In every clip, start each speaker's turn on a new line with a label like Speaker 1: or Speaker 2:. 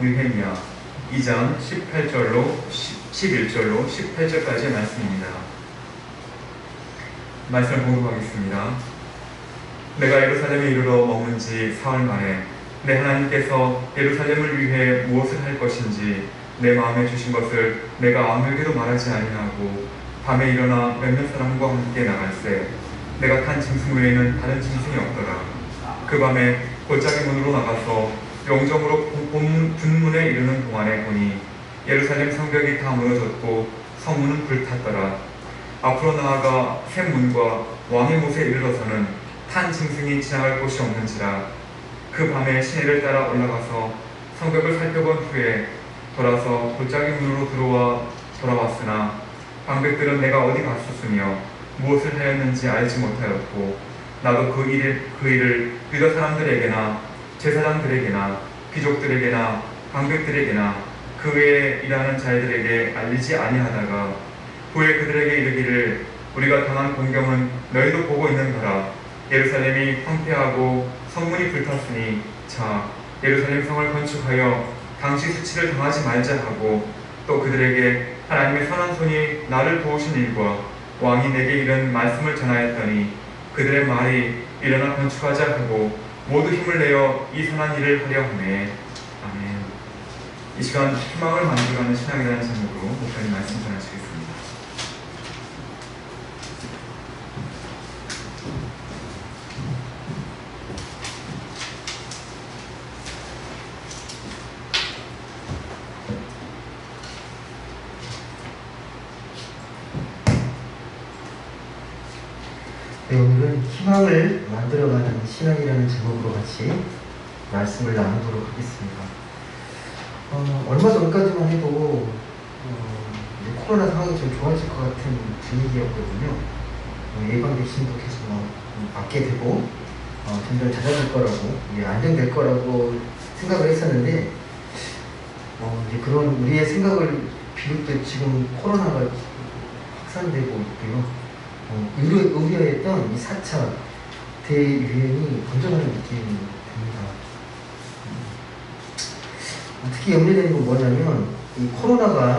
Speaker 1: 느헤미야 2장 11절로 18절까지의 말씀입니다. 말씀을 보도록 하겠습니다. 내가 예루살렘에 이르러 머문 지 사흘 만에 내 하나님께서 예루살렘을 위해 무엇을 할 것인지 내 마음에 주신 것을 내가 아무에게도 말하지 아니하고 밤에 일어나 몇몇 사람과 함께 나갈새 내가 탄 짐승 외에는 다른 짐승이 없더라. 그 밤에 골짜기 문으로 나가서 영정으로 분문에 이르는 동안에 보니 예루살렘 성벽이 다 무너졌고 성문은 불탔더라. 앞으로 나아가 새 문과 왕의 못에 이르러서는 탄 짐승이 지나갈 곳이 없는지라. 그 밤에 시내를 따라 올라가서 성벽을 살펴본 후에 돌아서 골짜기 문으로 돌아왔으나 방백들은 내가 어디 갔었으며 무엇을 하였는지 알지 못하였고 나도 그 일을 유다 사람들에게나 제사장들에게나 귀족들에게나 방백들에게나 그 외에 일하는 자들에게 알리지 아니하다가 후에 그들에게 이르기를 우리가 당한 공경은 너희도 보고 있는도라. 예루살렘이 황폐하고 성문이 불탔으니 자 예루살렘 성을 건축하여 당시 수치를 당하지 말자 하고 또 그들에게 하나님의 선한 손이 나를 도우신 일과 왕이 내게 이른 말씀을 전하였더니 그들의 말이 일어나 건축하자 하고 모두 힘을 내어 이 선한 일을 하려 하네. 아멘. 이 시간 희망을 만들어가는 신앙이라는 제목으로 목사님 말씀 전하시겠습니다.
Speaker 2: 네, 오늘은 희망을 만들어가는 신앙이라는 제목으로 같이 말씀을 나누도록 하겠습니다. 얼마 전까지만 해도 코로나 상황이 좀 좋아질 것 같은 분위기였거든요. 예방 백신도 계속 맞게 되고 점점 잦아질 거라고 안정될 거라고 생각을 했었는데 이제 그런 우리의 생각을 비롯해 지금 코로나가 확산되고 있고요. 우려했던 이 4차 대유행이 건조하는 느낌이 듭니다. 특히 염려되는 건 뭐냐면 이 코로나가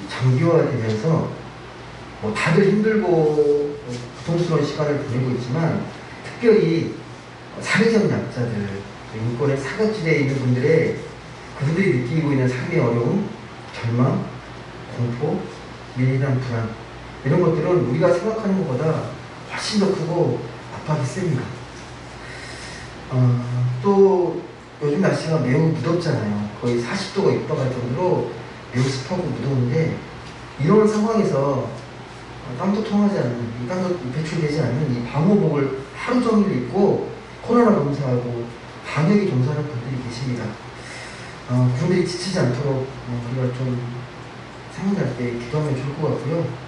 Speaker 2: 장기화되면서 다들 힘들고 고통스러운 시간을 보내고 있지만 특별히 사회적 약자들, 인권의 사각지대에 있는 그분들이 느끼고 있는 삶의 어려움, 절망, 공포, 미래에 대한 불안 이런 것들은 우리가 생각하는 것보다 훨씬 더 크고 압박이 셉니다. 또 요즘 날씨가 매우 무덥잖아요. 거의 40도가 육박할 정도로 매우 습하고 무더운데 이런 상황에서 땀도 통하지 않는, 땀도 배출되지 않는 이 방호복을 하루 종일 입고 코로나 검사하고 방역에 종사하는 분들이 계십니다. 그분들이 지치지 않도록 우리가 좀 생각할 때 기도하면 좋을 것 같고요.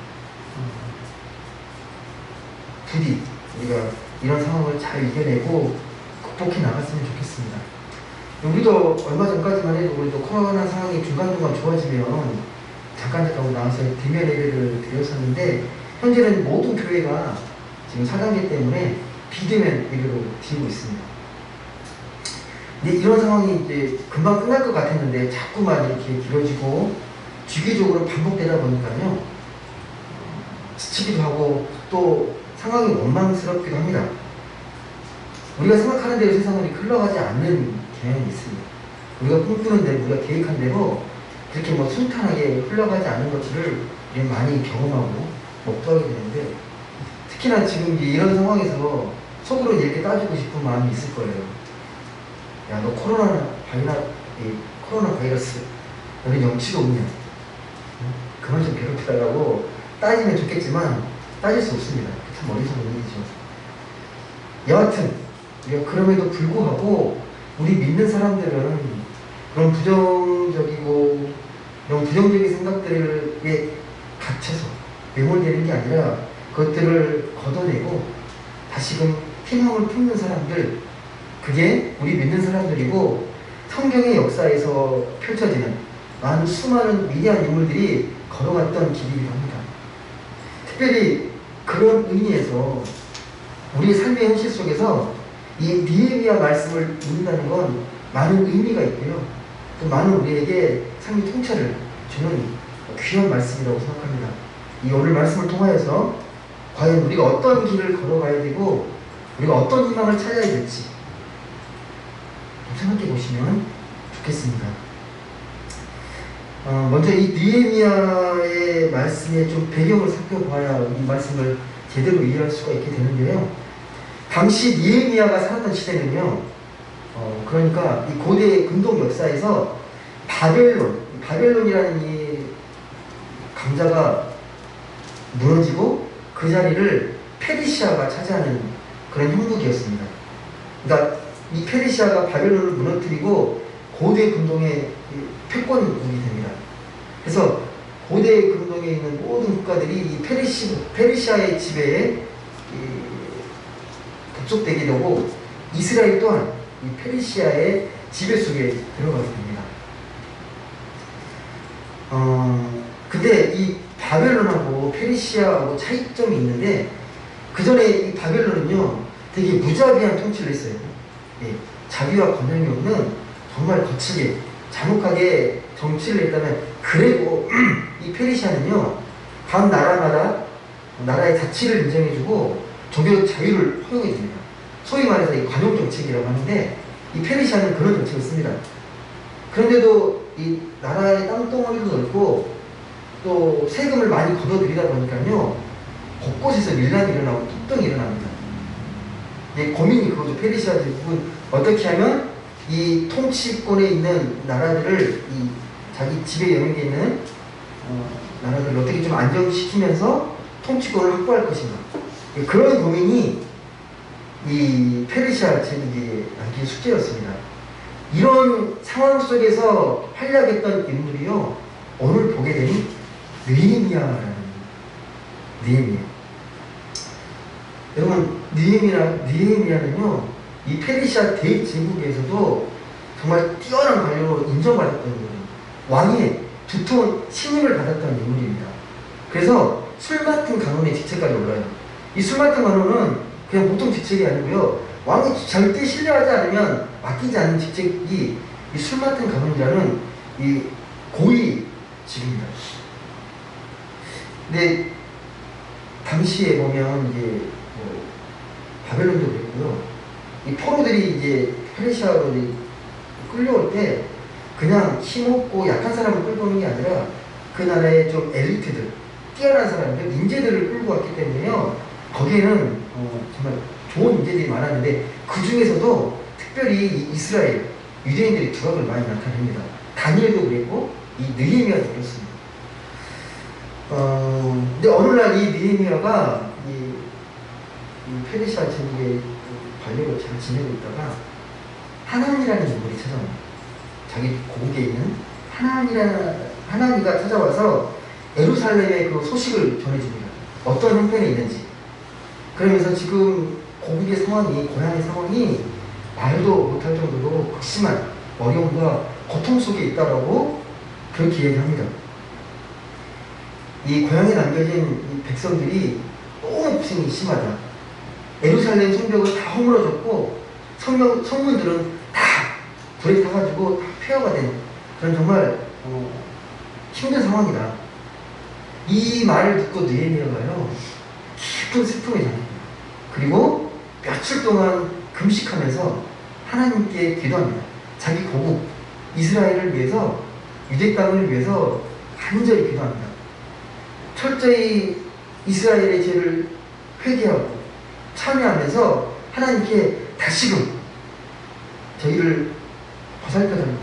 Speaker 2: 부디 우리가 이런 상황을 잘 이겨내고 극복해 나갔으면 좋겠습니다. 우리도 얼마 전까지만 해도 우리도 코로나 상황이 중간중간 좋아지면 잠깐 나와서 대면 예배를 드렸었는데 현재는 모든 교회가 지금 4단계 때문에 비대면 예배로 드리고 있습니다. 근데 이런 상황이 이제 금방 끝날 것 같았는데 자꾸만 이렇게 길어지고 주기적으로 반복되다 보니까요. 지치기도 하고 또 상황이 원망스럽기도 합니다. 우리가 생각하는 대로 세상은 흘러가지 않는 경향이 있습니다. 우리가 꿈꾸는 대로, 우리가 계획한 대로 그렇게 순탄하게 흘러가지 않는 것들을 많이 경험하고 목도하게 되는데 특히나 지금 이런 상황에서 속으로 이렇게 따지고 싶은 마음이 있을 거예요. 야, 너 코로나 바이러스 너는 영치가 없냐? 그만 좀 괴롭히달라고 따지면 좋겠지만 따질 수 없습니다. 참 어리석은 일이죠. 여하튼 우리가 그럼에도 불구하고 우리 믿는 사람들은 그런 부정적이고 이런 부정적인 생각들에 갇혀서 매몰되는 게 아니라 그것들을 걷어내고 다시금 희망을 품는 사람들, 그게 우리 믿는 사람들이고 성경의 역사에서 펼쳐지는 많은 수많은 위대한 인물들이 걸어갔던 길이기도 합니다. 특별히 그런 의미에서 우리의 삶의 현실 속에서 이 느헤미야 말씀을 읽는다는 건 많은 의미가 있고요. 또 많은 우리에게 삶의 통찰을 주는 귀한 말씀이라고 생각합니다. 이 오늘 말씀을 통하여서 과연 우리가 어떤 길을 걸어가야 되고 우리가 어떤 희망을 찾아야 될지 생각해 보시면 좋겠습니다. 먼저 이 느헤미야의 말씀의 좀 배경을 살펴봐야 이 말씀을 제대로 이해할 수가 있게 되는데요. 당시 느헤미야가 살았던 시대는요, 그러니까 이 고대 근동 역사에서 바벨론이라는 이 강자가 무너지고 그 자리를 페르시아가 차지하는 그런 형국이었습니다. 그러니까 이 페르시아가 바벨론을 무너뜨리고 고대 근동의 패권국이 됩니다. 그래서 고대 근동에 있는 모든 국가들이 이 페르시아의 지배에 복속되게 되고 이스라엘 또한 이 페르시아의 지배 속에 들어가게 됩니다. 근데 이 바벨론하고 페르시아하고 차이점이 있는데 그 전에 이 바벨론은요 되게 무자비한 통치를 했어요. 예, 자비와 권한이 없는 정말 거칠게 잔혹하게 정치를 했다면 그래도 이 페르시아는요 각 나라의 자치를 인정해주고 종교적 자유를 허용해줍니다. 소위 말해서 이 관용 정책이라고 하는데 이 페르시아는 그런 정책을 씁니다. 그런데도 이 나라의 땅덩어리도 넓고 또 세금을 많이 걷어들이다 보니까요 곳곳에서 밀란이 일어나고 폭동이 일어납니다. 예, 고민이 그거죠. 페르시아 제국은 어떻게 하면 이 통치권에 있는 나라들을 이 자기 지배 영역에 있는 나라들을 어떻게 좀 안정시키면서 통치권을 확보할 것인가. 예, 그런 고민이 이 페르시아 제국의 남긴 숙제였습니다. 이런 상황 속에서 활약했던 인물이요 오늘 보게 되니 느헤미야라는 느헤미야. 여러분 느헤미야는요 이 페르시아 대제국에서도 정말 뛰어난 관료로 인정받았던 인물입니다. 왕의 두터운 신임을 받았던 인물입니다. 그래서 술 맡은 간원의 직책까지 올라요. 이 술 맡은 간원은 그냥 보통 직책이 아니고요 왕이 절대 신뢰하지 않으면 맡기지 않는 직책이 이 술 맡은 간원이라는 이 고위직입니다. 근데 당시에 보면 이제 바벨론도 그랬고요. 이 포로들이 이제 페르시아로 끌려올 때 그냥 힘없고 약한 사람을 끌고 오는 게 아니라 그 나라의 좀 엘리트들, 뛰어난 사람들, 인재들을 끌고 왔기 때문에요. 거기에는 정말 좋은 인재들이 많았는데 그 중에서도 특별히 이스라엘, 유대인들이 두각을 많이 나타냅니다. 다니엘도 그랬고 이 느헤미야도 그렇습니다. 근데 어느 날 이 느헤미야가 이 페르시아 제국의 관료로 잘 지내고 있다가 하나니라는 인물이 찾아옵니다. 자기 고국에 있는 하나니가 찾아와서 예루살렘의 그 소식을 전해줍니다. 어떤 형편에 있는지. 그러면서 지금 고국의 상황이, 고향의 상황이 말도 못할 정도로 극심한 어려움과 고통 속에 있다라고 그렇게 얘기합니다. 이 고향에 남겨진 이 백성들이 너무 고생이 심하다. 예루살렘 성벽은 다 허물어졌고 성문들은 다 불에 타가지고 다 폐허가 된 그런 정말 힘든 상황이다. 이 말을 듣고 느헤미야가요 깊은 슬픔에 잠깁니다. 그리고 며칠 동안 금식하면서 하나님께 기도합니다. 자기 고국 이스라엘을 위해서, 유대 땅을 위해서 간절히 기도합니다. 철저히 이스라엘의 죄를 회개하고 참여하면서 하나님께 다시금 저희를 보살펴달라고,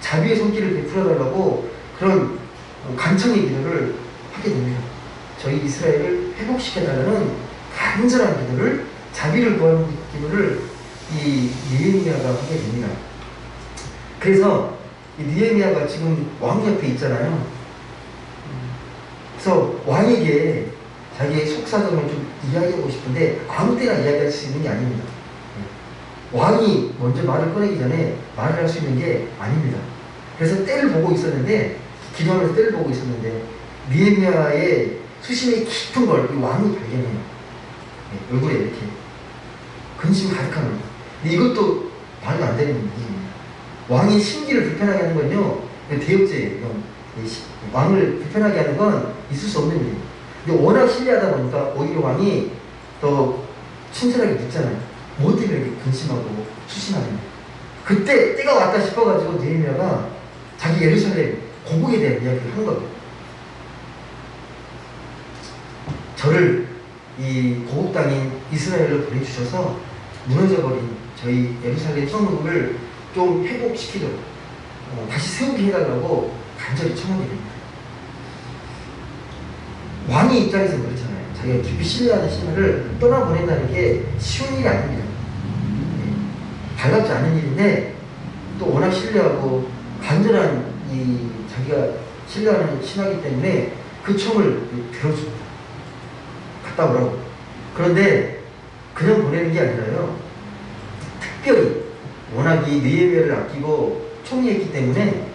Speaker 2: 자비의 손길을 베풀어달라고 그런 간청의 기도를 하게 됩니다. 저희 이스라엘을 회복시켜달라는 간절한 기도를, 자비를 구하는 기도를 이 느헤미야가 하게 됩니다. 그래서 이 느헤미야가 지금 왕 옆에 있잖아요. 그래서 왕에게 자기의 속사정을 좀 이야기하고 싶은데 아무 때나 이야기할 수 있는 게 아닙니다. 왕이 먼저 말을 꺼내기 전에 말을 할 수 있는 게 아닙니다. 그래서 때를 보고 있었는데, 기도하면서 때를 보고 있었는데 느헤미야의 수심이 깊은 걸 이 왕이 발견해요. 얼굴에 이렇게 근심 가득한 얼굴. 근데 이것도 말도 안 되는 일입니다. 왕의 심기를 불편하게 하는 건요, 대역죄예요. 왕을 불편하게 하는 건 있을 수 없는 일이에요. 근데 워낙 신뢰하다 보니까 오히려 왕이 더 친절하게 묻잖아요. 뭐 때문에 이렇게 근심하고 수심하냐. 그때 때가 왔다 싶어가지고 느헤미야가 자기 예루살렘 고국에 대한 이야기를 한 거예요. 저를 이 고국 땅인 이스라엘로 보내주셔서 무너져버린 저희 예루살렘 성읍을 좀 회복시키도록 다시 세우게 해달라고 간절히 청하게 됩니다. 왕의 입장에서는 그렇잖아요. 자기가 깊이 신뢰하는 신하를 떠나보낸다는 게 쉬운 일이 아닙니다. 달갑지 않은 일인데 또 워낙 신뢰하고 간절한 이 자기가 신뢰하는 신하이기 때문에 그 청을 들어줍니다. 갔다 오라고. 그런데 그냥 보내는 게 아니라요, 특별히 워낙 이 느헤미야를 아끼고 총리했기 때문에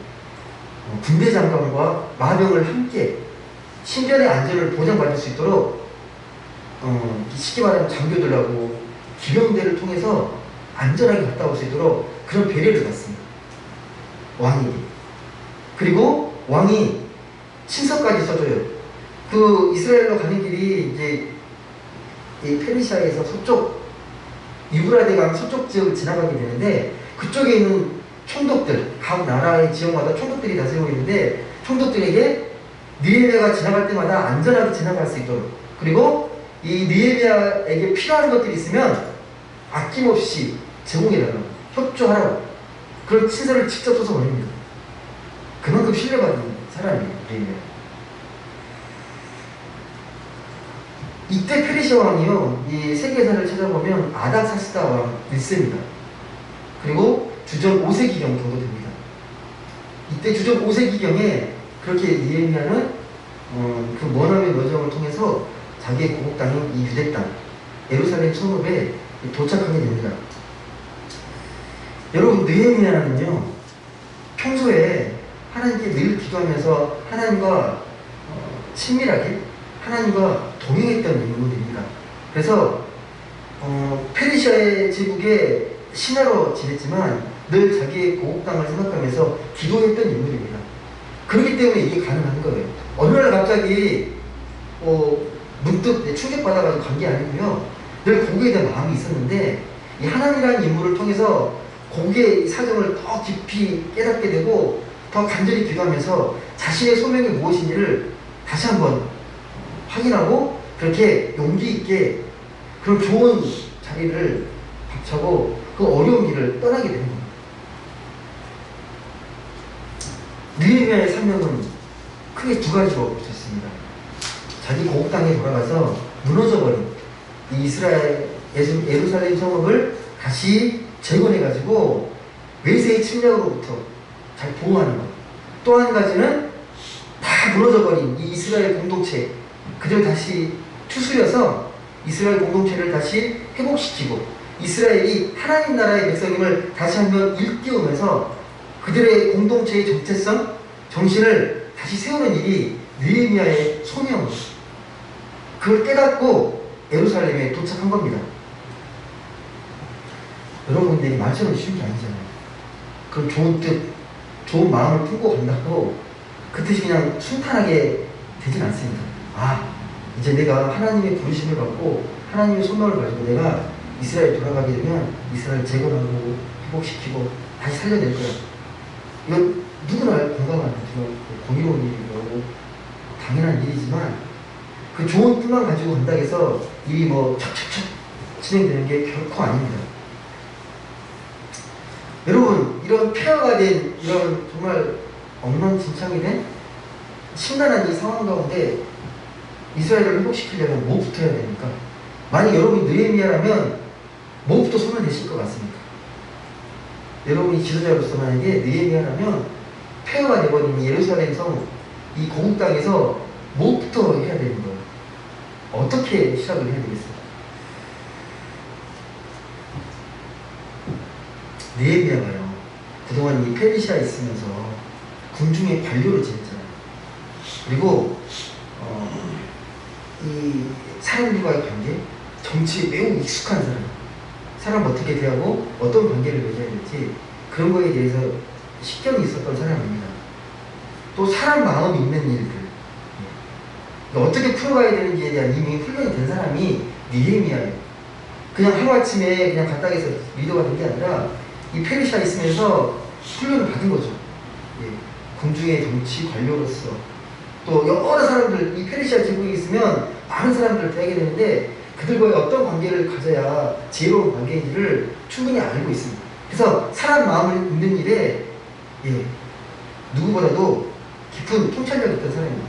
Speaker 2: 군대 장관과 마병을 함께 신변의 안전을 보장받을 수 있도록 쉽게 말하면 장교들하고 기병대를 통해서 안전하게 갔다 올 수 있도록 그런 배려를 받습니다. 왕에게. 그리고 왕이 친서까지 써줘요. 그 이스라엘로 가는 길이 이제 이 페르시아에서 서쪽 유브라데강 서쪽 지역을 지나가게 되는데, 그쪽에 있는 총독들, 각 나라의 지역마다 총독들이 다스리고 있는데, 총독들에게 느헤미야가 지나갈 때마다 안전하게 지나갈 수 있도록, 그리고 이 느헤미야에게 필요한 것들이 있으면 아낌없이 제공해달라고, 협조하라고 그런 친서를 직접 써서 보냅니다. 그만큼 신뢰받는 사람이에요, 느헤미야. 이때 페르시아 왕이요, 이 세계사를 찾아보면 아닥사스다 왕 1세입니다. 그리고 주전 5세기경 정도 됩니다. 이때 주전 5세기경에 그렇게 느헤미야는 그 머나의 여정을 통해서 자기의 고국 땅인 이 유대 땅 예루살렘 성읍에 도착하게 됩니다. 여러분, 느헤미야는요, 평소에 하나님께 늘 기도하면서 하나님과 친밀하게 하나님과 동행했던 인물입니다. 그래서 페르시아의 제국의 신하로 지냈지만 늘 자기의 고국 땅을 생각하면서 기도했던 인물입니다. 그렇기 때문에 이게 가능한 거예요. 어느 날 갑자기 문득 충격받아가지고 간 게 아니고요, 늘 고국에 대한 마음이 있었는데 이 하나님이라는 인물을 통해서 고국의 사정을 더 깊이 깨닫게 되고 더 간절히 기도하면서 자신의 소명이 무엇인지를 다시 한번 확인하고 그렇게 용기 있게 그런 좋은 자리를 박차고 그 어려운 길을 떠나게 되는 겁니다. 느헤미야의 사명은 크게 두 가지로 있었습니다. 자기 고국 땅에 돌아가서 무너져버린 이 이스라엘 예루살렘 성읍을 다시 재건해가지고 외세의 침략으로부터 잘 보호하는 것. 또 한 가지는 다 무너져버린 이 이스라엘 공동체, 그들 다시 추스려서 이스라엘 공동체를 다시 회복시키고 이스라엘이 하나님 나라의 백성임을 다시 한번 일깨우면서 그들의 공동체의 정체성, 정신을 다시 세우는 일이 느헤미야의 소명입니다. 그걸 깨닫고 예루살렘에 도착한 겁니다. 여러분들이 말처럼 쉬운 게 아니잖아요. 그런 좋은 뜻, 좋은 마음을 품고 간다고 그 뜻이 그냥 순탄하게 되진 않습니다. 이제 내가 하나님의 부르심을 받고 하나님의 소명을 가지고 내가 이스라엘 돌아가게 되면 이스라엘 재건하고 회복시키고 다시 살려낼 거야. 이건 누구나 공감하는 정말 공의로운 일이고 당연한 일이지만 그 좋은 뜻만 가지고 간다고 해서 일이 척척척 진행되는 게 결코 아닙니다. 여러분, 이런 폐허가 된 이런 정말 엉망진창이 된 심란한 이 상황 가운데 이스라엘을 회복시키려면 뭐부터 해야 됩니까? 만약 여러분이 느헤미야라면 뭐부터 손을 내실 것 같습니까? 여러분이 지도자로서 만약에 느헤미야라면 폐허가 되어버린 예루살렘 성, 이 고국 땅에서 뭐부터 해야 되는 거예요? 어떻게 시작을 해야 되겠어요? 느헤미야가요, 그동안 이 페르시아에 있으면서 군중의 관료를 지냈잖아요. 그리고 이 사람들과의 관계, 정치에 매우 익숙한 사람, 사람 어떻게 대하고 어떤 관계를 맺어야 될지 그런 거에 대해서 식견이 있었던 사람입니다. 또 사람 마음이 있는 일들, 어떻게 풀어가야 되는지에 대한 이미 훈련이 된 사람이 느헤미야예요. 그냥 하루아침에 그냥 각각에서 리더가 된 게 아니라 이 페르시아에 있으면서 훈련을 받은 거죠. 예. 궁중의 정치 관료로서 또 여러 사람들, 이 페르시아 제국에 있으면 많은 사람들을 대하게 되는데 그들과의 어떤 관계를 가져야 지혜로운 관계인지를 충분히 알고 있습니다. 그래서 사람 마음을 읽는 일에 누구보다도 깊은 통찰력이 있던 사람입니다.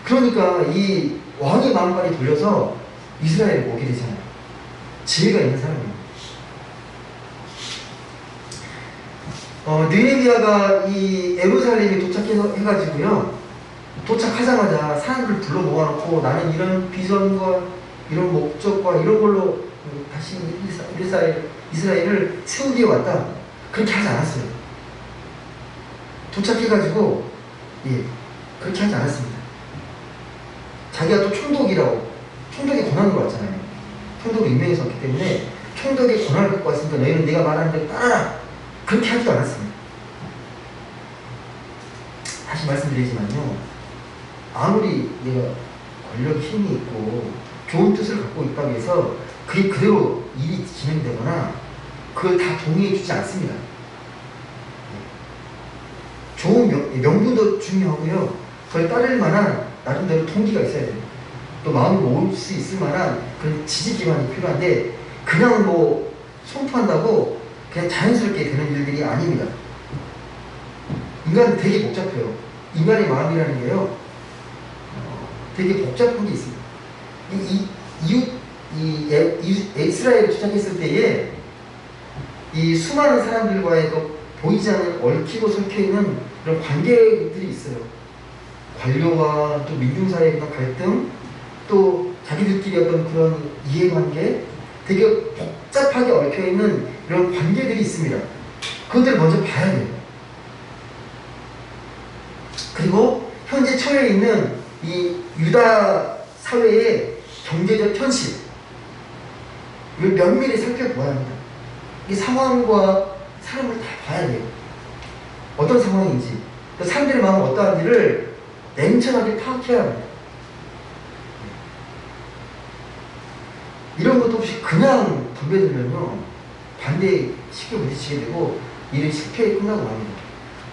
Speaker 2: 그러니까 이 왕의 마음까지 돌려서 이스라엘에 오게 되잖아요. 지혜가 있는 사람입니다. 느헤미야가 이 예루살렘에 도착해가지고요. 도착하자마자 사람들을 불러 모아놓고 나는 이런 비전과 이런 목적과 이런 걸로 다시 이스라엘을 세우기 위해 왔다. 그렇게 하지 않았어요. 도착해가지고 그렇게 하지 않았습니다. 자기가 또 총독이라고 총독의 권한으로 왔잖아요. 총독을 임명해서 왔기 때문에 총독의 권한을 갖고 왔으니까 너희는 내가 말하는 대로 따라라. 그렇게 하지도 않았습니다. 다시 말씀드리지만요. 아무리 내가 권력 힘이 있고 좋은 뜻을 갖고 있다고 해서 그게 그대로 일이 진행되거나 그걸 다 동의해 주지 않습니다. 좋은 명분도 중요하고요. 그걸 따를 만한 나름대로 동기가 있어야 돼요. 또 마음을 모을 수 있을 만한 그런 지지 기반이 필요한데 그냥 뭐 선포한다고 그냥 자연스럽게 되는 일들이 아닙니다. 인간은 되게 복잡해요. 인간의 마음이라는 게요. 되게 복잡한 게 있습니다. 이스라엘에 도착했을 때에 이 수많은 사람들과의 보이지 않는 얽히고 설켜 있는 그런 관계들이 있어요. 관료와 또 민중 사이의 그런 갈등, 또 자기들끼리 어떤 그런 이해관계, 되게 복잡하게 얽혀 있는 이런 관계들이 있습니다. 그것들을 먼저 봐야 돼요. 그리고 현재 처해 있는 이 유다 사회의 경제적 현실, 이걸 면밀히 살펴보아야 합니다. 이 상황과 사람을 다 봐야 돼요. 어떤 상황인지, 사람들의 마음은 어떠한지를 냉철하게 파악해야 합니다. 이런 것도 없이 그냥 덤벼들면요, 반대에 쉽게 부딪히게 되고 일이 실패에 끝나고 맙니다.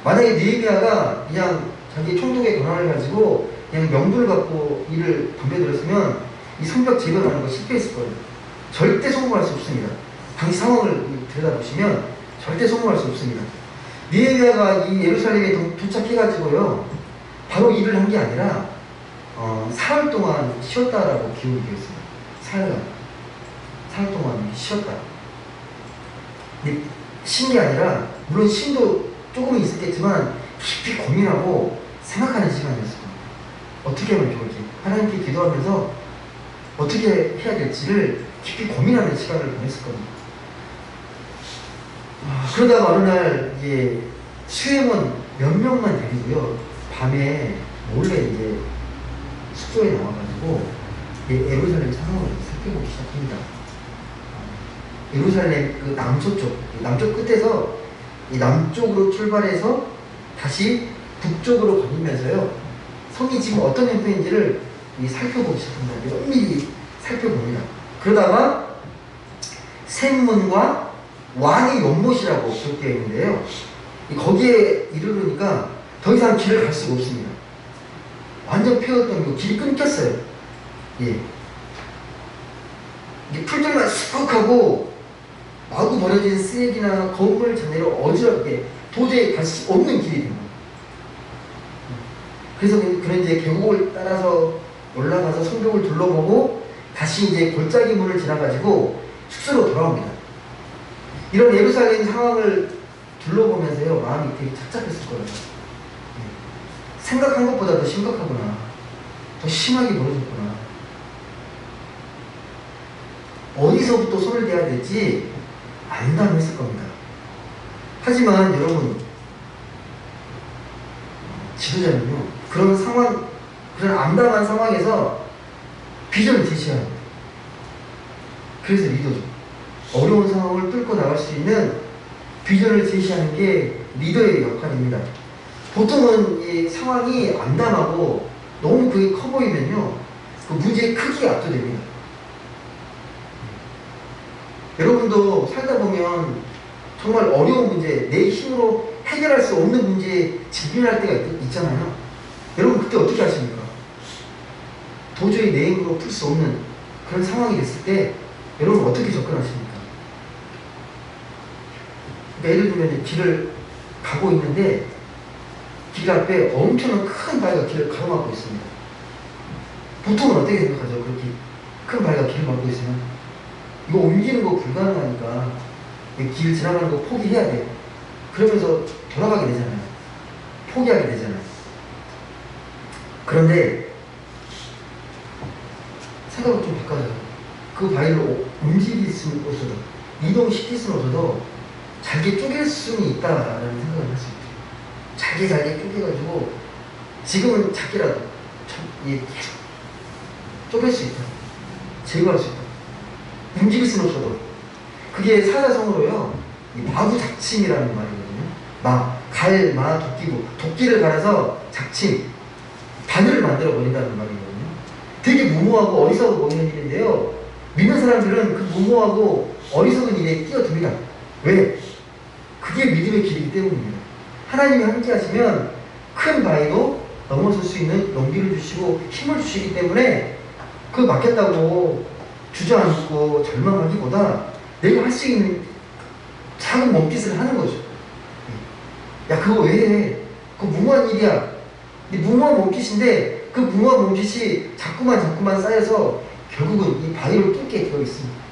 Speaker 2: 만약에 느헤미야가 그냥 자기 총독의 권한을 가지고 그냥 명분을 갖고 일을 덤벼들었으면 이 성벽 재건하는 거 실패했을 거예요. 절대 성공할 수 없습니다. 당시 상황을 들여다보시면 절대 성공할 수 없습니다. 느헤미야가 이 예루살렘에 도착해가지고요, 바로 일을 한 게 아니라 사흘 동안 쉬었다라고 기록이 되어 있습니다. 사흘 동안 쉬었다. 근데 쉰 게 아니라 물론 쉼도 조금은 있었겠지만 깊이 고민하고 생각하는 시간이었을 겁니다. 어떻게 하면 좋을지, 하나님께 기도하면서 어떻게 해야 될지를 깊이 고민하는 시간을 보냈을 겁니다. 그러다가 어느 날 수행원 몇 명만 데리고요, 밤에 몰래 숙소에 나와가지고 예루살렘 상황을 살펴보기 시작합니다. 예루살렘 그 남쪽 끝에서 이 남쪽으로 출발해서 다시 북쪽으로 거니면서요, 성이 지금 어떤 형태인지를 살펴보기 시작합니다. 면밀히 살펴봅니다. 그러다가 샘문과 왕의 연못이라고 기록되어 있는데요, 거기에 이르르니까 더 이상 길을 갈 수가 없습니다. 완전 폐허던 길이 끊겼어요. 풀들만 수북하고 마구 버려진 쓰레기나 건물 잔해로 어지럽게 도저히 갈 수 없는 길이 됩니다. 그래서 그런 계곡을 따라서 올라가서 성벽을 둘러보고 다시 골짜기 문을 지나가지고 숙소로 돌아옵니다. 이런 예루살렘 상황을 둘러보면서요, 마음이 되게 착잡했을 거예요. 생각한 것보다 더 심각하구나, 더 심하게 벌어졌구나, 어디서부터 손을 대야 될지 안담했을 겁니다. 하지만 여러분, 지도자는요, 그런 상황, 그런 암담한 상황에서 비전을 제시해야 합니다. 그래서 리더죠. 어려운 상황을 뚫고 나갈 수 있는 비전을 제시하는 게 리더의 역할입니다. 보통은 이 상황이 암담하고 너무 그게 커 보이면요, 그 문제의 크기에 압도됩니다. 여러분도 살다 보면 정말 어려운 문제, 내 힘으로 해결할 수 없는 문제에 직면할 때가 있잖아요. 여러분 그때 어떻게 하십니까? 도저히 내 힘으로 풀 수 없는 그런 상황이 됐을 때 여러분 어떻게 접근하십니까? 그러니까 예를 들면 길을 가고 있는데 길 앞에 엄청난 큰 바위가 길을 가로막고 있습니다. 보통은 어떻게 생각하죠? 그렇게 큰 바위가 길을 막고 있으면 이거 옮기는 거 불가능하니까 길 지나가는 거 포기해야 돼요. 그러면서 돌아가게 되잖아요. 포기하게 되잖아요. 그런데 생각을 좀 바꿔요. 그 바위를 움직일 수는 없어도, 이동시킬 수는 없어도 잘게 쪼갤 수는 있다라는 생각을 할 수 있죠. 잘게 쪼개가지고 지금은 작게라도 계속 쪼갤 수 있다. 제거할 수 있다. 움직일 수는 없어도. 그게 사자성어로요, 마구작침이라는 말이거든요. 마, 도끼고, 도끼를 갈아서 작침, 바늘을 만들어 버린다는 말이거든요. 되게 무모하고 어리석어 보이는 일인데요, 믿는 사람들은 그 무모하고 어리석은 일에 뛰어듭니다. 왜? 그게 믿음의 길이기 때문입니다. 하나님이 함께 하시면 큰 바위도 넘어설 수 있는 용기를 주시고 힘을 주시기 때문에 그 막혔다고 주저앉고 절망하기보다 내가 할 수 있는 작은 몸짓을 하는 거죠. 야, 그거 왜 해? 그거 무모한 일이야. 무모한 몸짓인데 그 무모한 몸짓이 자꾸만 쌓여서 결국은 이 바위를 뚫게 되어 있습니다.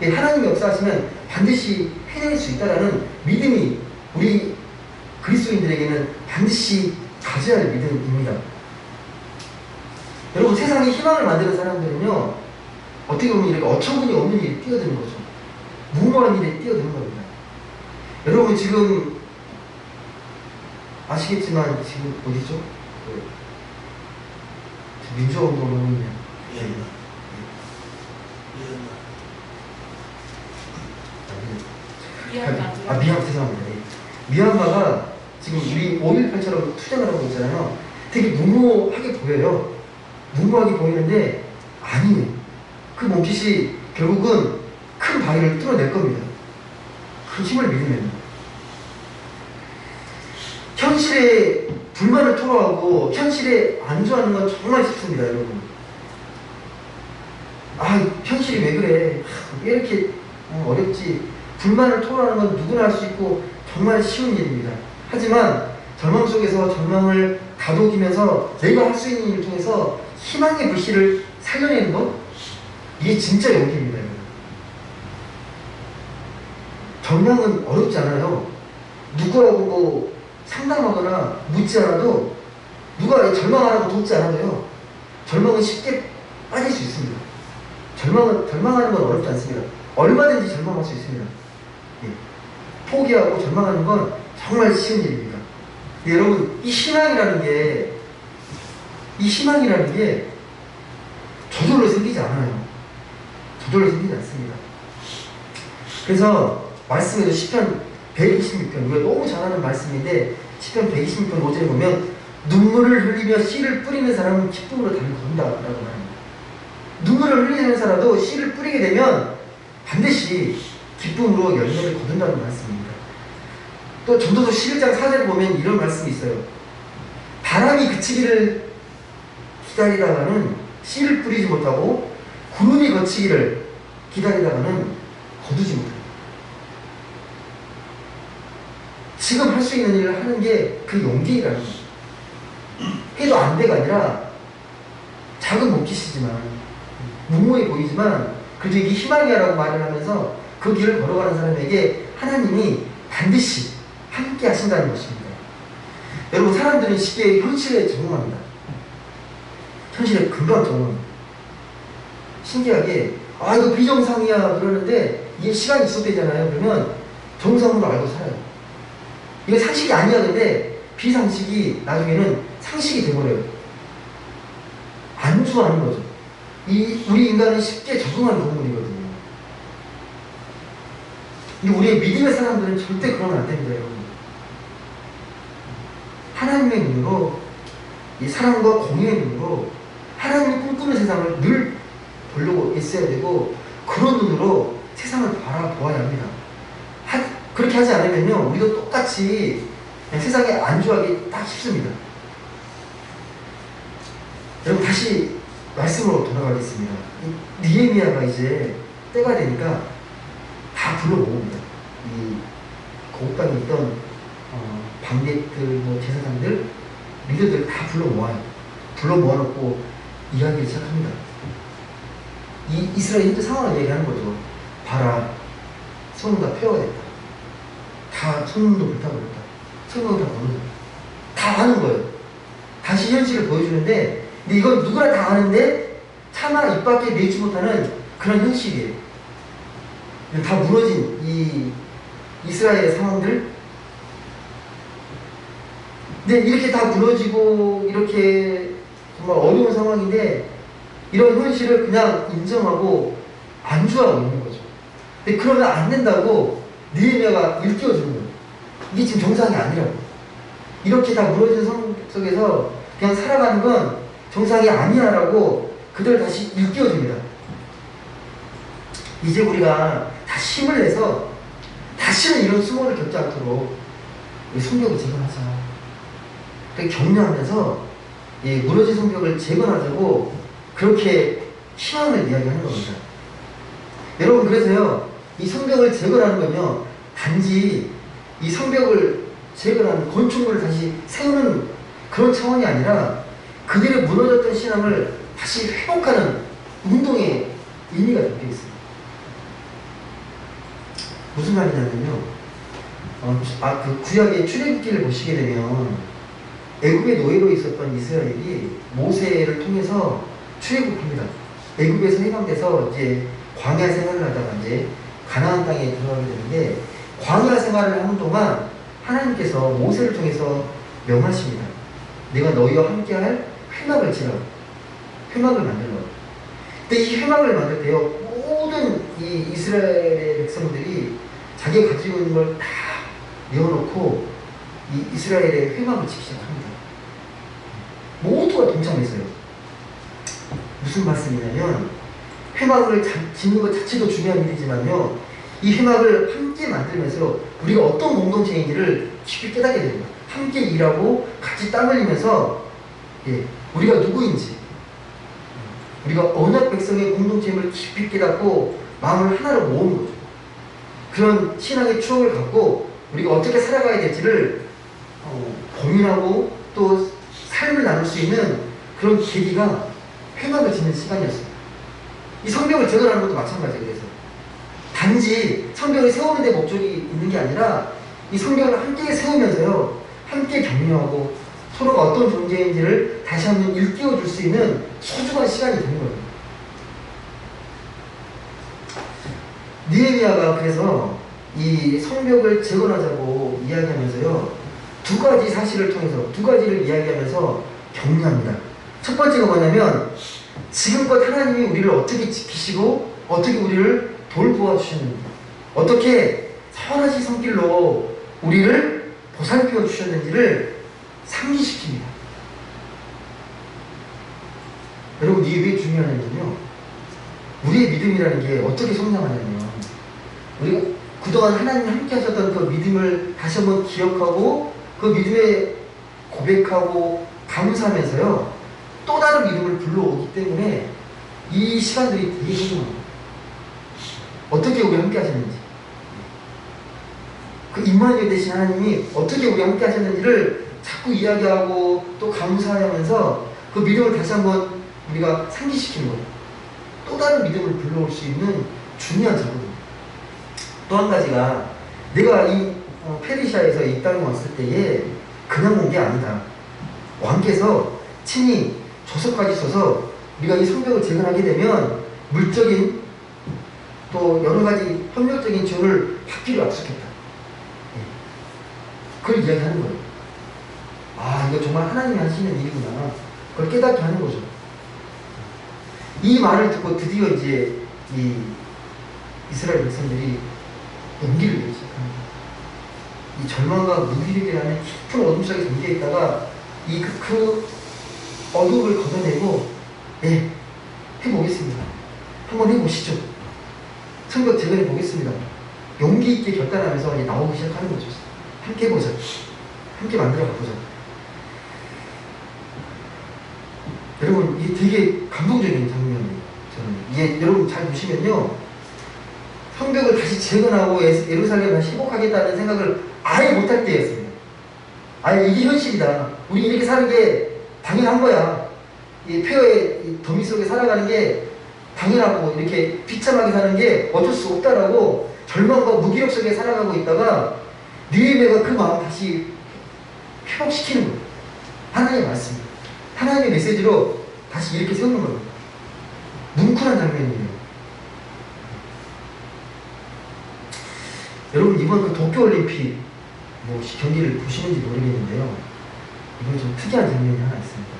Speaker 2: 하나님이 역사하시면 반드시 해낼 수 있다는 믿음이 우리 그리스도인들에게는 반드시 가져야 할 믿음입니다. 여러분, 세상에 희망을 만드는 사람들은요, 어떻게 보면 이렇게 어처구니 없는 일에 뛰어드는 거죠. 무모한 일에 뛰어드는 겁니다. 여러분 지금 아시겠지만 지금 어디죠? 민주화운동을 하고 있네요. 미얀마, 죄송합니다. 미얀마가 지금 우리 5.18처럼 투쟁을 하고 있잖아요. 되게 무모하게 보여요. 무모하게 보이는데 아니에요. 그 몸짓이 결국은 큰 바위를 뚫어낼 겁니다. 그 힘을 믿으면. 현실에 불만을 토로하고 현실에 안주하는 건 정말 쉽습니다, 여러분. 현실이 왜 그래? 왜 이렇게 어렵지? 불만을 토로하는 건 누구나 할 수 있고 정말 쉬운 일입니다. 하지만 절망 속에서 절망을 다독이면서 내가 할 수 있는 일을 통해서 희망의 불씨를 살려내는 것, 이게 진짜 용기입니다, 여러분. 절망은 어렵지 않아요. 누구라고 상담하거나 묻지 않아도, 누가 절망하라고 돕지 않아도요, 절망은 쉽게 빠질 수 있습니다. 절망하는 건 어렵지 않습니다. 얼마든지 절망할 수 있습니다. 포기하고 절망하는 건 정말 쉬운 일입니다. 여러분, 이 희망이라는 게 저절로 생기지 않아요. 저절로 생기지 않습니다. 그래서 말씀에도 시편 126편, 우리가 너무 잘 아는 말씀인데, 시편 126편 5절에 보면 눈물을 흘리며 씨를 뿌리는 사람은 기쁨으로 담을 건다 라고 말합니다. 눈물을 흘리는 사람도 씨를 뿌리게 되면 반드시 기쁨으로 열매를 거둔다는 말씀입니다. 또 전도서 11장 4절에 보면 이런 말씀이 있어요. 바람이 그치기를 기다리다가는 씨를 뿌리지 못하고 구름이 거치기를 기다리다가는 거두지 못합니다. 지금 할 수 있는 일을 하는 게 그 용기라는 거죠. 해도 안 돼가 아니라 작은 몸짓이지만 무모해 보이지만 그래도 이게 희망이야라고 말을 하면서 그 길을 걸어가는 사람에게 하나님이 반드시 함께 하신다는 것입니다. 여러분, 사람들은 쉽게 현실에 적응합니다. 현실에 금방 적응합니다. 신기하게 이거 비정상이야 그러는데 이게 시간이 지속되잖아요. 그러면 정상으로 알고 살아요. 이게 상식이 아니야. 근데 비상식이 나중에는 상식이 돼버려요. 안주하는 거죠. 우리 인간은 쉽게 적응하는 동물이거든요. 근데 우리의 믿음의 사람들은 절대 그러면 안 됩니다, 여러분. 하나님의 눈으로, 이 사랑과 공의의 눈으로 하나님이 꿈꾸는 세상을 늘 보려고 있어야 되고, 그런 눈으로 세상을 바라보아야 합니다. 그렇게 하지 않으면요, 우리도 똑같이 그냥 세상에 안주하기 딱 쉽습니다. 여러분, 다시 말씀으로 돌아가겠습니다. 느헤미야가 이제 때가 되니까 다 불러 모읍니다. 이 고국방에 있던 방객들, 뭐 제사장들, 리더들 다 불러 모아요. 불러 모아놓고 이야기를 시작합니다. 이 이스라엘 현재 상황을 얘기하는 거죠. 봐라, 성문 다 폐허됐다. 다 성문도 불타버렸다. 성문도 다 무너졌다. 다 아는 거예요. 다시 현실을 보여주는데, 근데 이건 누구나 다 아는데 차마 입 밖에 내지 못하는 그런 현실이에요. 다 무너진 이 이스라엘의 상황들. 근데 이렇게 다 무너지고 이렇게 정말 어려운 상황인데, 이런 현실을 그냥 인정하고 안주하고 있는 거죠. 근데 그러면 안 된다고 느헤미야가 일깨워주는 거예요. 이게 지금 정상이 아니라고. 이렇게 다 무너진 상황 속에서 그냥 살아가는 건 정상이 아니야라고 그들 다시 일깨워줍니다. 이제 우리가 다 힘을 내서 다시는 이런 수모를 겪지 않도록 성벽을 재건하자. 격려하면서 이 무너진 성벽을 재건하자고 그렇게 희망을 이야기하는 겁니다. 여러분, 그래서요, 이 성벽을 재건하는 건요, 단지 이 성벽을 재건하는, 건축물을 다시 세우는 그런 차원이 아니라 그들의 무너졌던 신앙을 다시 회복하는 운동의 의미가 담겨 있습니다. 무슨 말이냐면요, 그 구약의 출애굽기를 보시게 되면 애굽의 노예로 있었던 이스라엘이 모세를 통해서 출애굽합니다. 애굽에서 해방돼서 이제 광야 생활을 하다가 이제 가나안 땅에 들어가게 되는데, 광야 생활을 하는 동안 하나님께서 모세를 통해서 명하십니다. 내가 너희와 함께할 회막을 지라. 회막을 만들라. 근데 이 회막을 만들 때요, 모든 이 이스라엘의 백성들이 자기가 가지고 있는 걸 다 내어놓고 이 이스라엘의 회막을 짓기 시작합니다. 모두가 동참했어요. 무슨 말씀이냐면, 회막을 짓는 것 자체도 중요한 일이지만요, 이 회막을 함께 만들면서 우리가 어떤 공동체인지를 깊이 깨닫게 됩니다. 함께 일하고 같이 땀 흘리면서 우리가 누구인지, 우리가 언약 백성의 공동체임을 깊이 깨닫고 마음을 하나로 모으는 거죠. 그런 신앙의 추억을 갖고 우리가 어떻게 살아가야 될지를 고민하고 또 삶을 나눌 수 있는 그런 계기가 회막을 짓는 시간이었습니다. 이 성벽을 재건하는 것도 마찬가지예요. 그래서 단지 성벽을 세우는 데 목적이 있는 게 아니라 이 성벽을 함께 세우면서요, 함께 격려하고 서로가 어떤 존재인지를 다시 한번 일깨워줄 수 있는 소중한 시간이 되는 거예요. 느헤미야가 그래서 이 성벽을 재건하자고 이야기하면서요, 두 가지 사실을 통해서, 두 가지를 이야기하면서 격려합니다. 첫 번째가 뭐냐면, 지금껏 하나님이 우리를 어떻게 지키시고 어떻게 우리를 돌보아 주셨는지, 어떻게 선하신 손길로 우리를 보살펴 주셨는지를 상기시킵니다. 여러분, 이게 왜 중요하냐면요, 우리의 믿음이라는 게 어떻게 성장하냐면, 우리가 그동안 하나님 함께 하셨던 그 믿음을 다시 한번 기억하고 그 믿음에 고백하고 감사하면서요, 또 다른 믿음을 불러오기 때문에 이 시간들이 되게 소중합니다. 어떻게 우리 함께 하셨는지, 그 임마누엘 되신 하나님이 어떻게 우리 함께 하셨는지를 자꾸 이야기하고 또 감사하면서 그 믿음을 다시 한번 우리가 상기시키는 거예요. 또 다른 믿음을 불러올 수 있는 중요한 작업입니다. 또 한 가지가, 내가 이 페르시아에서 이 땅에 왔을 때에 그냥 온 게 아니다. 왕께서 친히 조서까지 써서 우리가 이 성벽을 재건하게 되면 물적인 또 여러 가지 협력적인 지원을 받기로 약속했다. 그걸 이야기하는 거예요. 아, 이거 정말 하나님이 하시는 일이구나. 그걸 깨닫게 하는 거죠. 이 말을 듣고 드디어 이제 이 이스라엘 백성들이 용기를 내기 시작합니다. 이 절망과 무기력이라는 깊은 어둠 속에 잠겨 있다가 그 어둠을 걷어내고 예, 해보겠습니다. 한번 해보시죠. 성벽 재건해 보겠습니다. 용기 있게 결단하면서 이제 나오기 시작하는 거죠. 함께 해보자. 함께 만들어 가보자. 여러분, 이게 되게 감동적인 장면이에요. 저는 이게 여러분 잘 보시면요, 성벽을 다시 재건하고 예루살렘을 다시 회복하겠다는 생각을 아예 못할 때였습니다. 아예 이게 현실이다. 우리 이렇게 사는 게 당연한 거야. 이 폐허의 더미 속에 살아가는 게 당연하고 이렇게 비참하게 사는 게 어쩔 수 없다라고 절망과 무기력 속에 살아가고 있다가 느헤미야가 그 마음 다시 회복시키는 거예요. 하나님의 말씀, 하나님의 메시지로 다시 이렇게 세우는 거예요. 뭉클한 장면이에요. 여러분, 이번 그 도쿄올림픽 뭐 경기를 보시는지 모르겠는데요, 이건 좀 특이한 장면이 하나 있습니다.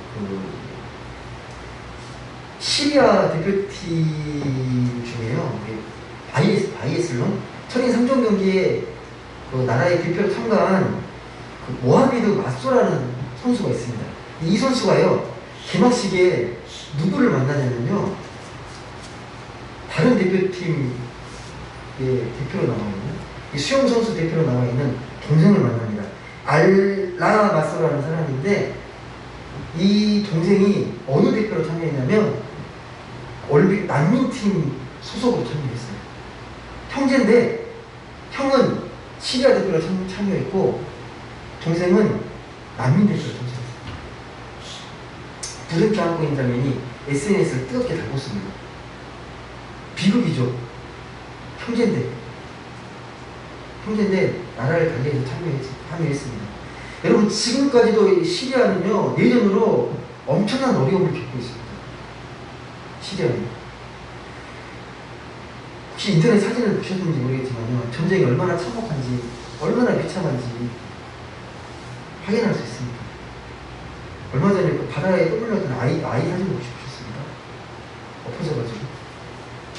Speaker 2: 시리아 대표팀 중에요, 바이에슬론 천인 3종 경기에 그 나라의 대표로 참가한 그 모하미드 마소라는 선수가 있습니다. 이 선수가요, 개막식에 누구를 만나냐면요, 다른 대표팀의 대표로 나와 있는, 이 수영 선수 대표로 나와 있는 동생을 만납니다. 알라 마소라는 사람인데, 이 동생이 어느 대표로 참여했냐면 올림픽 난민팀 소속으로 참여했어요. 형제인데 형은 시리아 대표로 참여했고 동생은 난민 대표로 참여했어요. 부름켜 안고 있는 장면이 SNS를 뜨겁게 달궜습니다. 비극이죠. 형제인데 나라를 달리해서 참여했습니다. 여러분, 지금까지도 시리아는요, 내전으로 엄청난 어려움을 겪고 있습니다. 시리아는. 혹시 인터넷 사진을 보셨는지 모르겠지만요, 전쟁이 얼마나 참혹한지, 얼마나 비참한지 확인할 수 있습니다. 얼마 전에 그 바다에 떠밀렸던 아이 사진을 혹시 보셨습니까? 엎어져가지고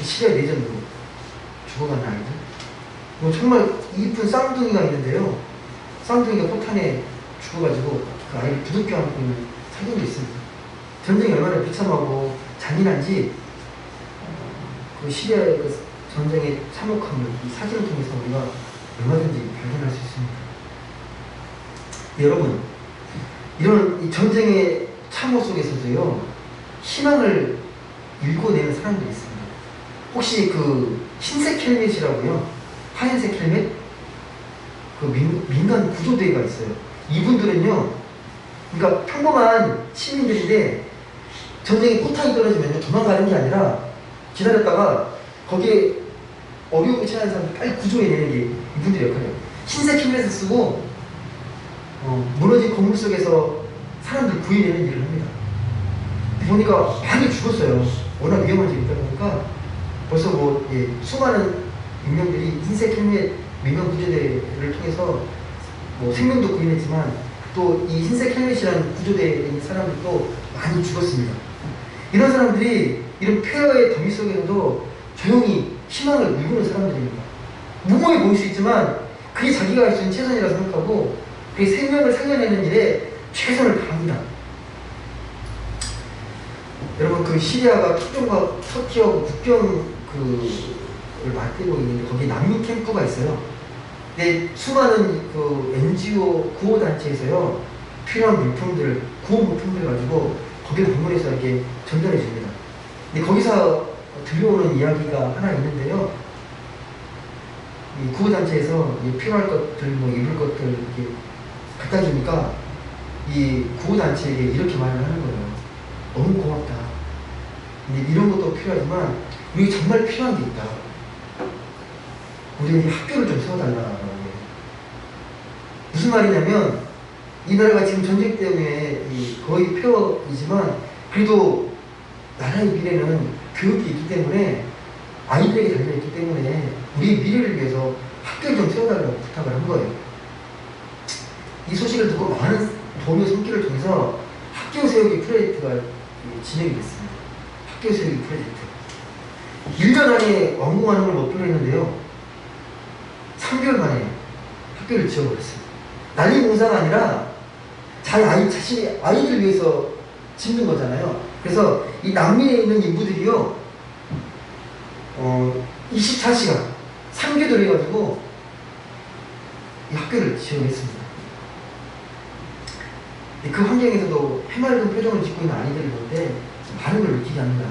Speaker 2: 시리아 내전으로 죽어가는 아이들. 뭐 정말 이쁜 쌍둥이가 있는데요, 쌍둥이가 포탄에 죽어가지고 그 아이를 부둥켜 안고 있는 사진도 있습니다. 전쟁이 얼마나 비참하고 잔인한지 그 시리아의 그 전쟁의 참혹함을 이 사진을 통해서 우리가 얼마든지 발견할 수 있습니다. 여러분, 이런 이 전쟁의 참호 속에서도요, 희망을 일궈내는 사람들이 있습니다. 혹시 그 흰색 헬멧이라고요, 하얀색 헬멧, 그 민간 구조대가 있어요. 이분들은요, 그러니까 평범한 시민들인데 전쟁에 포탄이 떨어지면 도망가는 게 아니라 기다렸다가 거기에 어려움을 처한 사람들 빨리 구조해내는 게 이분들의 역할이에요. 흰색 헬멧을 쓰고 무너진 건물 속에서 사람들 구해내는 일을 합니다. 보니까 많이 죽었어요. 워낙 위험한 일이 있다 보니까 벌써 수많은 인명들이 흰색 헬멧 민간 구조대를 통해서 생명도 구해냈지만 또 이 흰색 헬멧이라는 구조대에 있는 사람들도 많이 죽었습니다. 이런 사람들이 이런 폐허의 더미 속에서도 조용히 희망을 일구는 사람들입니다. 무모해 보일 수 있지만 그게 자기가 할 수 있는 최선이라 생각하고 그게 생명을 살려내는 일에 최선을 다합니다. 여러분, 그 시리아가 터키와 국경을 맞대고 있는데 거기 난민 캠프가 있어요. 근데 수많은 그 NGO 구호단체에서요, 필요한 물품들, 구호 물품들 가지고 거기 방문해서 이렇게 전달해 줍니다. 근데 거기서 들려오는 이야기가 하나 있는데요, 이 구호단체에서 필요할 것들, 입을 것들 이렇게 갖다 주니까 이 구호단체에게 이렇게 말을 하는 거예요. 너무 고맙다. 근데 이런 것도 필요하지만 우리 정말 필요한 게 있다. 우리에게 학교를 좀 세워달라고. 무슨 말이냐면 이 나라가 지금 전쟁 때문에 거의 폐허이지만 그래도 나라의 미래는 교육이 있기 때문에, 아이들에게 달려있기 때문에 우리의 미래를 위해서 학교를 좀 세워달라고 부탁을 한 거예요. 이 소식을 듣고 많은 도움의 손길을 통해서 학교 세우기 프로젝트가 진행이 됐습니다. 학교 세우기 프로젝트. 1년 안에 완공하는 걸 목표로 했는데요, 3개월 만에 학교를 지워버렸어요. 난리 공사가 아니라 자신의 아이들을 위해서 짓는 거잖아요. 그래서 이 남미에 있는 인부들이요, 24시간 3개월 해가지고 이 학교를 지어냈습니다. 그 환경에서도 해맑은 표정을 짓고 있는 아이들을 볼 때 많은 걸 느끼게 합니다.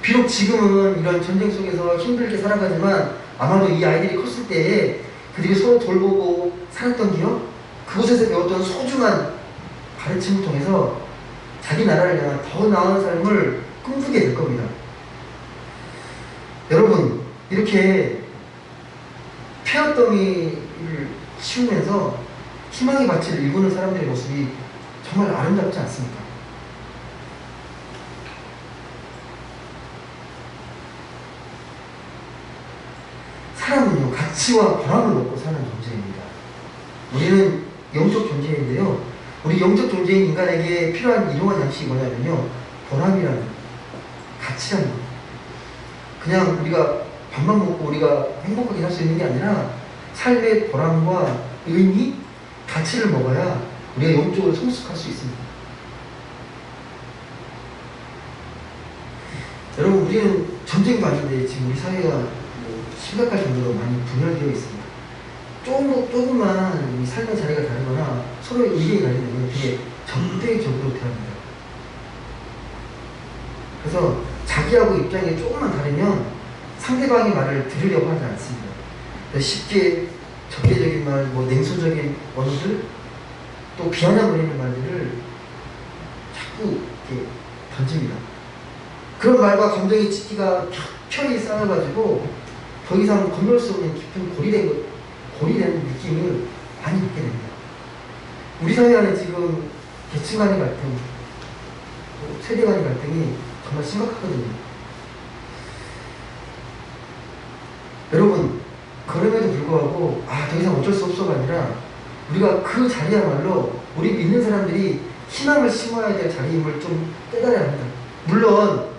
Speaker 2: 비록 지금은 이런 전쟁 속에서 힘들게 살아가지만 아마도 이 아이들이 컸을 때에 그들이 서로 돌보고 살았던 기억, 그곳에서 배웠던 소중한 가르침을 통해서 자기 나라를 향한 더 나은 삶을 꿈꾸게 될 겁니다. 여러분, 이렇게 폐허더미를 치우면서 희망의 밭을 일구는 사람들의 모습이 정말 아름답지 않습니까? 사람은요, 가치와 보람을 먹고 사는 존재입니다. 우리는 영적 존재인데요, 우리 영적 존재인 인간에게 필요한 일용할 양식이 뭐냐면요, 보람이라는, 가치라는 것. 그냥 우리가 밥만 먹고 우리가 행복하게 살 수 있는 게 아니라 삶의 보람과 의미, 가치를 먹어야 우리가 영적으로 성숙할 수 있습니다. 여러분, 우리는 전쟁도 아닌데 지금 우리 사회가 심각할 정도로 많이 분열되어 있습니다. 조금만 삶의 자리가 다르거나 서로의 의견이 다르면 되게 적대적으로 대합니다. 그래서 자기하고 입장이 조금만 다르면 상대방의 말을 들으려고 하지 않습니다. 쉽게 적대적인 말, 냉소적인 언어들, 또 비아냥거리는 말들을 자꾸 이렇게 던집니다. 그런 말과 감정의 찢기가 켜켜이 쌓여가지고 더 이상 건널 수 없는 깊은 고리되는 느낌을 많이 받게 됩니다. 우리 사회 안에 지금 계층 간의 갈등, 세대 간의 갈등이 정말 심각하거든요. 여러분, 그럼에도 불구하고 더 이상 어쩔 수 없어가 아니라 우리가 그 자리야말로 우리 믿는 사람들이 희망을 심어야 될 자리임을 좀 깨달아야 합니다. 물론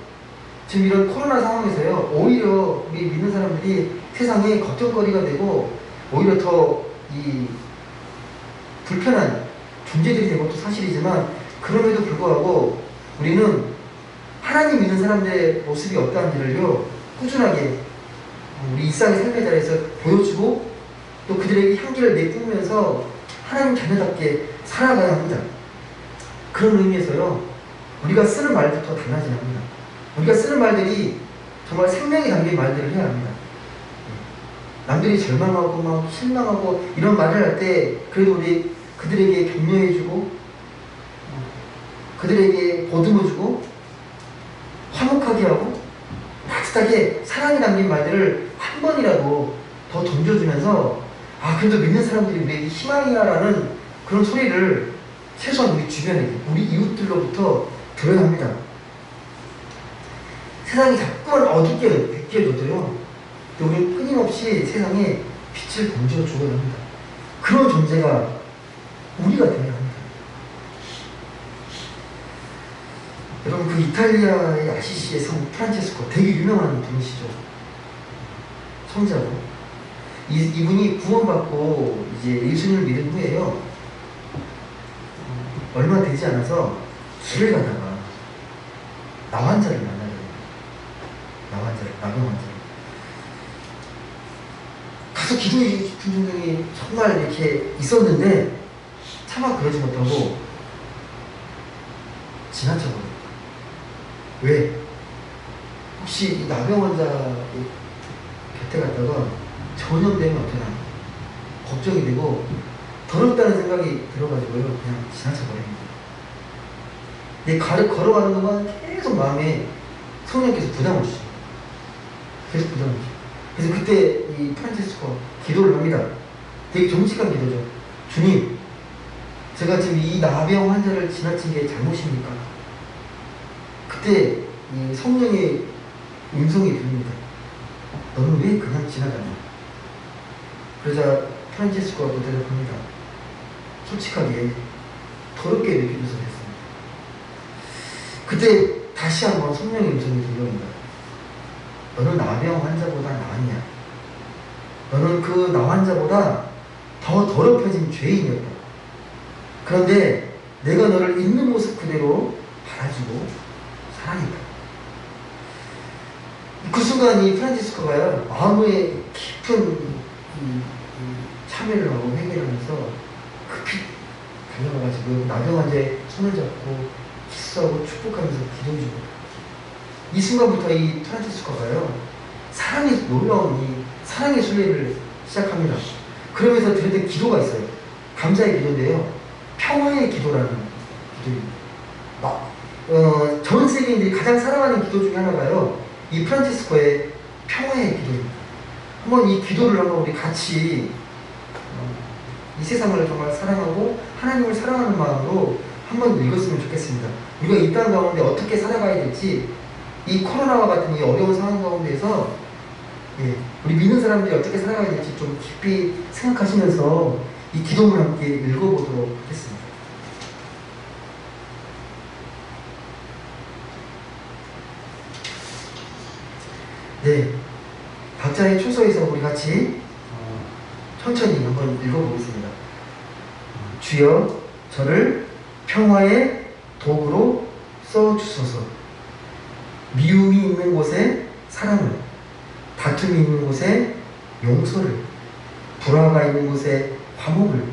Speaker 2: 지금 이런 코로나 상황에서요, 오히려 우리 믿는 사람들이 세상에 걱정거리가 되고 오히려 더 불편한 존재들이 된 것도 사실이지만, 그럼에도 불구하고 우리는 하나님 믿는 사람들의 모습이 어떠한지를요, 꾸준하게 우리 일상의 삶의 자리에서 보여주고 또 그들에게 향기를 내뿜으면서 하나님 자녀답게 살아가야 합니다. 그런 의미에서요, 우리가 쓰는 말도 더 달라져야 합니다. 우리가 쓰는 말들이 정말 생명이 담긴 말들을 해야 합니다. 남들이 절망하고 막 실망하고 이런 말을 할 때 그래도 우리 그들에게 격려해주고 그들에게 보듬어주고 화목하게 하고 따뜻하게 사랑이 담긴 말들을 한 번이라도 더 던져주면서 그래도 믿는 사람들이 우리에게 희망이야 라는 그런 소리를 최소한 우리 주변에 우리 이웃들로부터 들어야 합니다. 세상이 자꾸만 어둡게 느껴져도요, 우리는 끊임없이 세상에 빛을 던져 주어야 합니다. 그런 존재가 우리가 되어야 합니다. 여러분, 그 이탈리아의 아시시의 성 프란체스코, 되게 유명한 분이시죠. 성자고. 이분이 구원받고 이제 예수님을 믿은 후에요, 얼마 되지 않아서 길을 가다가 나환자를 만나요. 나병 환자를. 가서 기도해 싶은 충동이 정말 이렇게 있었는데 차마 그러지 못하고 지나쳐버려요. 왜? 혹시 이 나병 환자 곁에 갔다가 전염되면 어떡하나 걱정이 되고 더럽다는 생각이 들어가지고요, 그냥 지나쳐버립니다. 근데 걸어가는 동안 계속 마음에 성령께서 부담을 주십니다. 계속 부담을 주십니다. 그래서 그때 이 프란체스코가 기도를 합니다. 되게 정직한 기도죠. 주님, 제가 지금 이 나병 환자를 지나친 게 잘못입니까? 그때 이 성령의 음성이 들립니다. 너는 왜 그냥 지나가냐? 그러자 프란체스코가 또 대답합니다. 솔직하게 더럽게 느껴져서 됐습니다. 그때 다시 한번 성령의 음성이 들려옵니다. 너는 나병 환자보다 나았냐? 너는 그 나 환자보다 더 더럽혀진 죄인이었다. 그런데 내가 너를 있는 모습 그대로 받아주고 사랑했다. 그 순간 이 프란치스코가요, 마음의 깊은 참회를 하고 회개를 하면서 급히 달려가가지고 나병 환자의 손을 잡고 키스하고 축복하면서 기도해주고, 이 순간부터 이 프란치스코가요, 사랑의 놀라운 이 사랑의 순례를 시작합니다. 그러면서 드렸던 기도가 있어요. 감사의 기도인데요, 평화의 기도라는 기도입니다. 전 세계인들이 가장 사랑하는 기도 중에 하나가요, 이 프란치스코의 평화의 기도입니다. 한번 이 기도를 한번 우리 같이 이 세상을 정말 사랑하고 하나님을 사랑하는 마음으로 한번 읽었으면 좋겠습니다. 우리가 이 땅 가운데 어떻게 살아가야 될지, 이 코로나와 같은 이 어려운 상황 가운데서 우리 믿는 사람들이 어떻게 살아가야 될지 좀 깊이 생각하시면서 이 기도문을 함께 읽어보도록 하겠습니다. 네, 각자의 초소에서 우리 같이 천천히 한번 읽어보겠습니다. 주여, 저를 평화의 도구로 써주소서. 미움이 있는 곳에 사랑을, 다툼이 있는 곳에 용서를, 불화가 있는 곳에 화목을,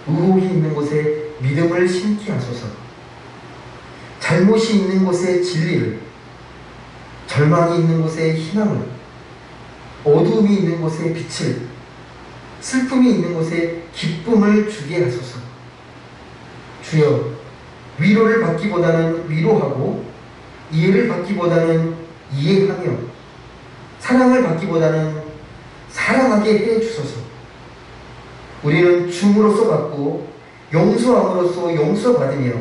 Speaker 2: 의혹이 있는 곳에 믿음을 심게 하소서. 잘못이 있는 곳에 진리를, 절망이 있는 곳에 희망을, 어두움이 있는 곳에 빛을, 슬픔이 있는 곳에 기쁨을 주게 하소서. 주여, 위로를 받기보다는 위로하고, 이해를 받기보다는 이해하며, 사랑을 받기보다는 사랑하게 해 주소서. 우리는 줌으로써 받고 용서함으로써 용서받으며,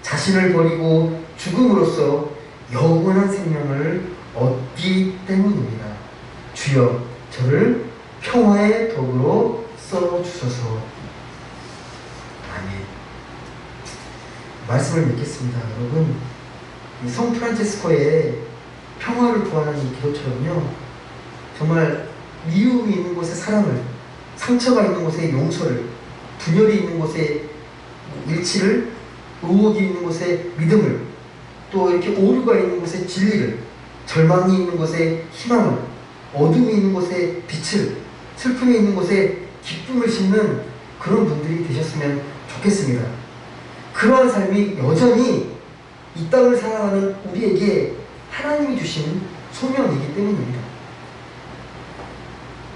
Speaker 2: 자신을 버리고 죽음으로써 영원한 생명을 얻기 때문입니다. 주여, 저를 평화의 도구로 써주소서. 아멘. 말씀을 믿겠습니다. 여러분, 이 성 프란치스코의 평화를 구하는 이 기도처럼요, 정말 미움이 있는 곳에 사랑을, 상처가 있는 곳에 용서를, 분열이 있는 곳에 일치를, 의혹이 있는 곳에 믿음을, 또 이렇게 오류가 있는 곳에 진리를, 절망이 있는 곳에 희망을, 어둠이 있는 곳에 빛을, 슬픔이 있는 곳에 기쁨을 심는 그런 분들이 되셨으면 좋겠습니다. 그러한 삶이 여전히 이 땅을 살아가는 우리에게 하나님이 주신 소명이기 때문입니다.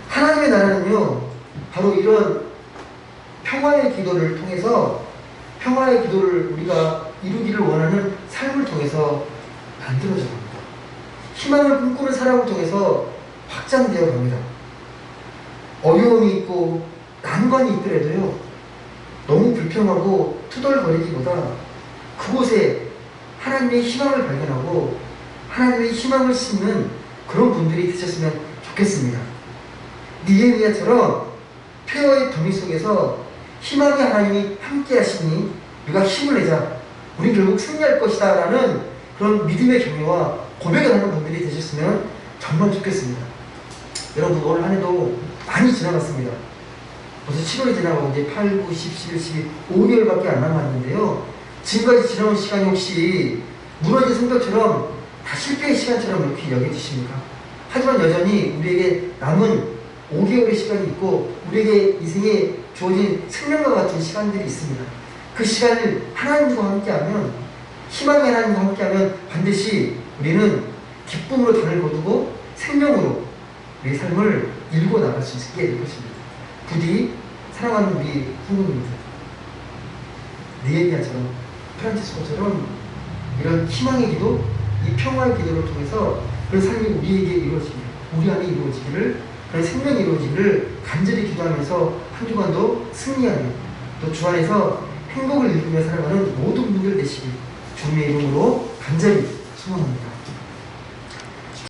Speaker 2: 하나님의 나라는요, 바로 이런 평화의 기도를 통해서, 평화의 기도를 우리가 이루기를 원하는 삶을 통해서 만들어져 갑니다. 희망을 꿈꾸는 사람을 통해서 확장되어 갑니다. 어려움이 있고 난관이 있더라도요, 너무 불평하고 투덜거리기보다 그곳에 하나님의 희망을 발견하고 하나님의 희망을 심는 그런 분들이 되셨으면 좋겠습니다. 니에미야처럼 폐허의 더미 속에서 희망의 하나님이 함께 하시니 우리가 힘을 내자, 우리 결국 승리할 것이다 라는 그런 믿음의 격려와 고백을 하는 분들이 되셨으면 정말 좋겠습니다. 여러분, 올 한 해도 많이 지나갔습니다. 벌써 7월이 지나가고 이제 8, 9, 10, 11, 12, 5개월밖에 안 남았는데요, 지금까지 지나온 시간이 혹시 무너진 성벽처럼 다 실패의 시간처럼 이렇게 여겨지십니까? 하지만 여전히 우리에게 남은 5개월의 시간이 있고, 우리에게 인생에 주어진 생명과 같은 시간들이 있습니다. 그 시간을 하나님과 함께하면, 희망의 하나님과 함께하면 반드시 우리는 기쁨으로 단을 거두고 생명으로 우리 삶을 일구어 나갈 수 있게 될 것입니다. 부디 사랑하는 우리 성도님들, 느헤미야처럼, 프란치스코처럼 이런 희망의 기도, 이 평화의 기도를 통해서 그런 삶이 우리에게 이루어지기를, 우리 안에 이루어지기를, 그런 생명이 이루어지기를 간절히 기도하면서 한 주간도 승리하며 또 주 안에서 행복을 일구며 살아가는 모든 분들 되시길 주님의 이름으로 간절히 소망합니다.